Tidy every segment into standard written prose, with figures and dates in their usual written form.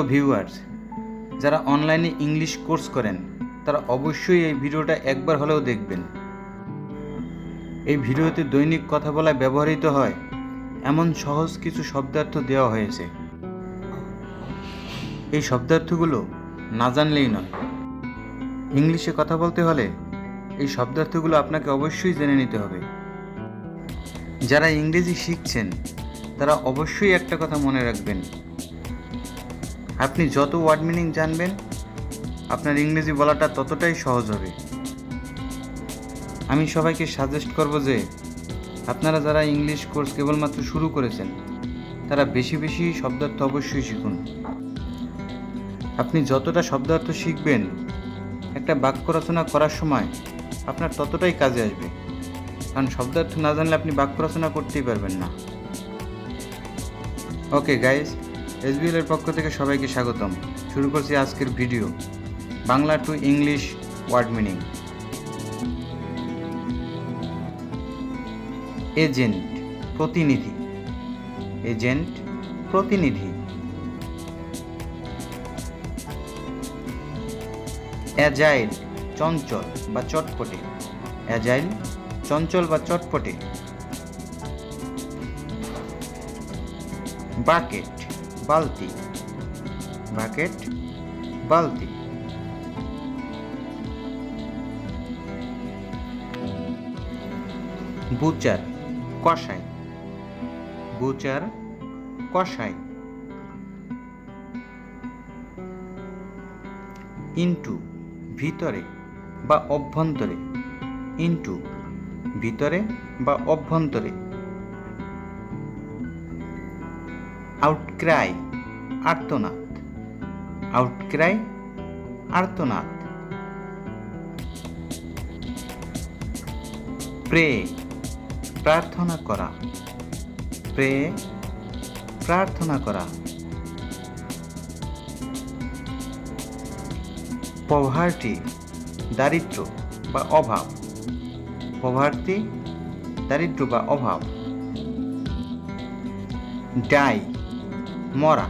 Hello viewers, যারা অনলাইনে English course করেন তারা অবশ্যই এই ভিডিওটা একবার হলেও দেখবেন। এই ভিডিওতে দৈনিক কথা বলায় ব্যবহৃত হয় এমন সহজ কিছু শব্দার্থ দেওয়া হয়েছে। এই শব্দার্থগুলো না জানলেই নয়। ইংলিশে কথা বলতে হলে এই শব্দার্থগুলো আপনাকে অবশ্যই জেনে নিতে হবে। যারা ইংরেজি শিখছেন তারা অবশ্যই একটা কথা মনে রাখবেন, আপনি যত ওয়ার্ড মিনিং জানবেন আপনার ইংরেজি বলাটা ততটাই সহজ হবে। আমি সবাইকে সাজেস্ট করব যে আপনারা যারা ইংলিশ কোর্স কেবলমাত্র শুরু করেছেন তারা বেশি বেশি শব্দার্থ অবশ্যই শিখুন। আপনি যতটা শব্দার্থ শিখবেন একটা বাক্য রচনা করার সময় আপনার ততটাই কাজে আসবে, কারণ শব্দার্থ না জানলে আপনি বাক্য রচনা করতেই পারবেন না। ওকে গাইস, SBL এর পক্ষ থেকে সবাইকে স্বাগতম। শুরু করছি আজকের video, Bangla to English word meaning. Agent, প্রতিনিধি। এজেন্ট, প্রতিনিধি। অ্যাজাইল, চঞ্চল বা চটপটে। অ্যাজাইল, চঞ্চল বা চটপটে। বাকেট, বালতি। বাকেট, বালতি। বুচার, কসাই। বুচার, কসাই। ইনটু, ভিতরে বা অভ্যন্তরে। ইনটু, ভিতরে বা অভ্যন্তরে। আউটক্রাই, আর্তনাদ। আউটক্রাই, আর্তনাদ। প্রে, প্রার্থনা করা। প্রে, প্রার্থনা করা। পভার্টি, দারিদ্র বা অভাব। পভার্টি, দারিদ্র বা অভাব। ডাই, মরা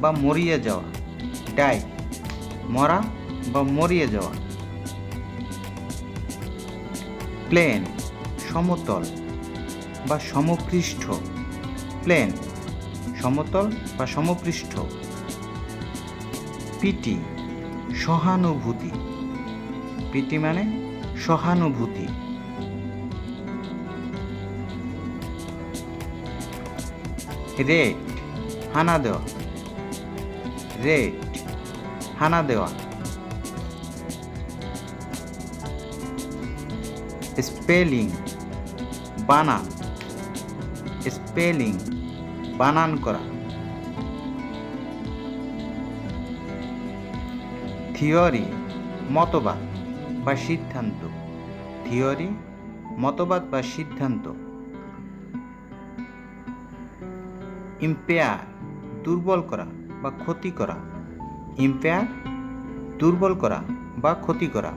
বা মরিয়ে যাওয়া। ডাই, মরা বা মরিয়ে যাওয়া। প্লেন, সমতল বা সমপৃষ্ঠ। প্লেন, সমতল বা সমপৃষ্ঠ। পিটি, সহানুভূতি। পিটি মানে সহানুভূতি। রেট, হানা দেওয়া। রেট, হানা দেওয়া। স্পেলিং, বানান। স্পেলিং, বানান করা। থিওরি, মতবাদ বা সিদ্ধান্ত। থিওরি, মতবাদ বা সিদ্ধান্ত। ইম্পেয়ার, দুর্বল করা বা ক্ষতি করা। ইম্পেয়ার, দুর্বল করা বা ক্ষতি করা।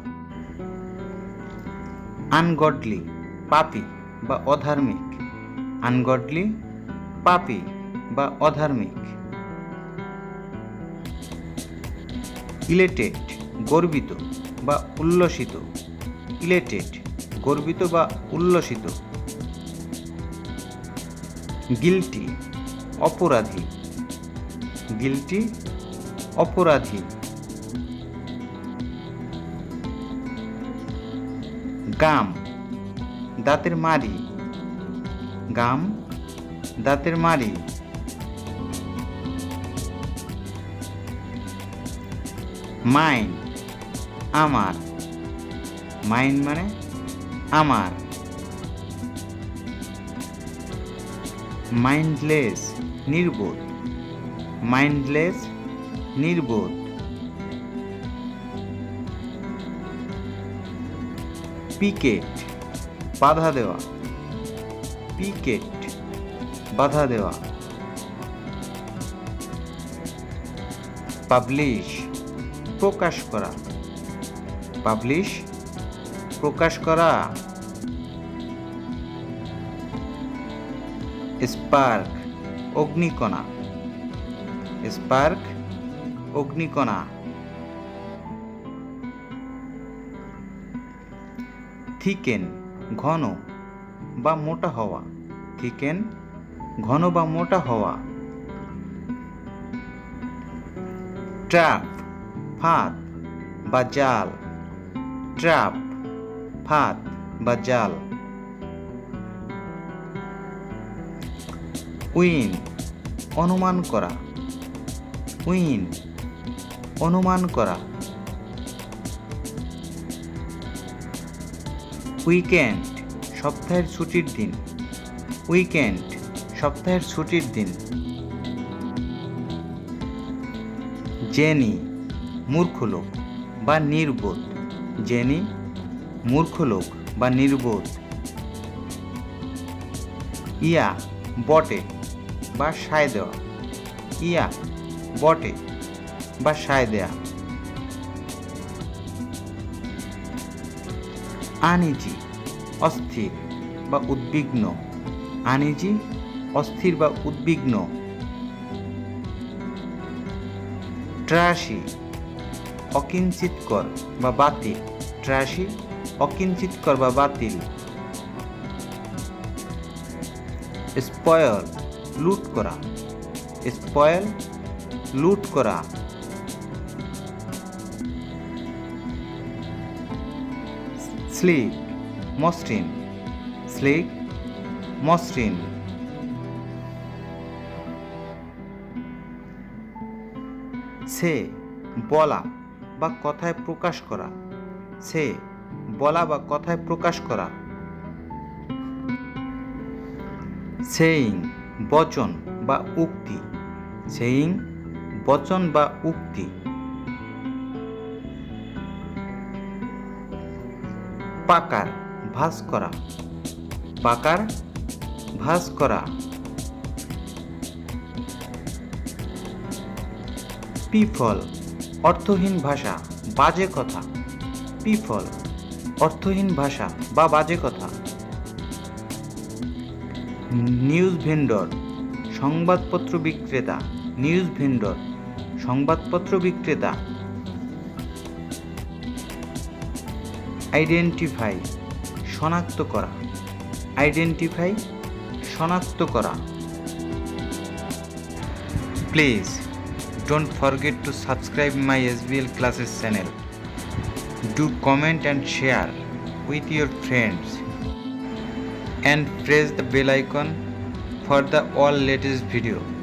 আনগডলি, পাপী বা অধার্মিক। আনগডলি, পাপী বা অধার্মিক। ইলেটেড, গর্বিত বা উল্লসিত। ইলেটেড, গর্বিত বা উল্লসিত। গিলটি, অপরাধী। গিলটি, অপরাধী। গাম, দাঁতের মাড়ি। গাম, দাঁতের মাড়ি। মাইন, আমার। মাইন মানে আমার। মাইন্ডলেস, নির্বোধ। মাইন্ডলেস, নির্বোধ। পিকেট, বাধা দেওয়া। পিকেট, বাধা দেওয়া। পাবলিশ, প্রকাশ করা। পাবলিশ, প্রকাশ করা। স্পার্ক, অগ্নিকণা। স্পার্ক, অগ্নিকণা। থিকেন, ঘন বা মোটা হওয়া। থিকেন, ঘন বা মোটা হওয়া। ট্র্যাপ, ফাঁদ বা জাল। ট্র্যাপ, ফাঁদ বা জাল। উইন, অনুমান করা। উইন, অনুমান করা। উইকেন্ড, সপ্তাহের ছুটির দিন। উইকেন্ড, সপ্তাহের ছুটির দিন। জেনি, মূর্খ লোক বা নির্বোধ। জেনি, মূর্খ লোক বা নির্বোধ। ইয়া, বটে বা সায় দেওয়া। ইয়া, বটে বা সায় দেয়া। আনইজি, অস্থির বা উদ্বিগ্ন। আনইজি, অস্থির বা উদ্বিগ্ন। ট্রাশি, অকিঞ্চিতকর বা বাতিল। ট্রাশি, অকিঞ্চিতকর বা বাতিল। স্পয়েল, লুট করা। স্পয়েল, লুট করা। স্লিক, মসৃণ। স্লিক, মসৃণ। সে, বলা বা কথায় প্রকাশ করা। সে, বলা বা কথায় প্রকাশ করা। সেইং, বচন বা উক্তি। সেইং, বচন বা উক্তি। পাকার, ভাঁজ করা। পাকার, ভাঁজ করা। পিফল, অর্থহীন ভাষা, বাজে কথা। পিফল, অর্থহীন ভাষা বা বাজে কথা। নিউজ ভেন্ডর, সংবাদপত্র বিক্রেতা। নিউজ ভেন্ডর, সংবাদপত্র বিক্রেতা। আইডেন্টিফাই, শনাক্ত করা। আইডেন্টিফাই, শনাক্ত করা। Please don't forget to subscribe my SBL classes channel. Do comment and share with your friends and press the bell icon for the all latest video.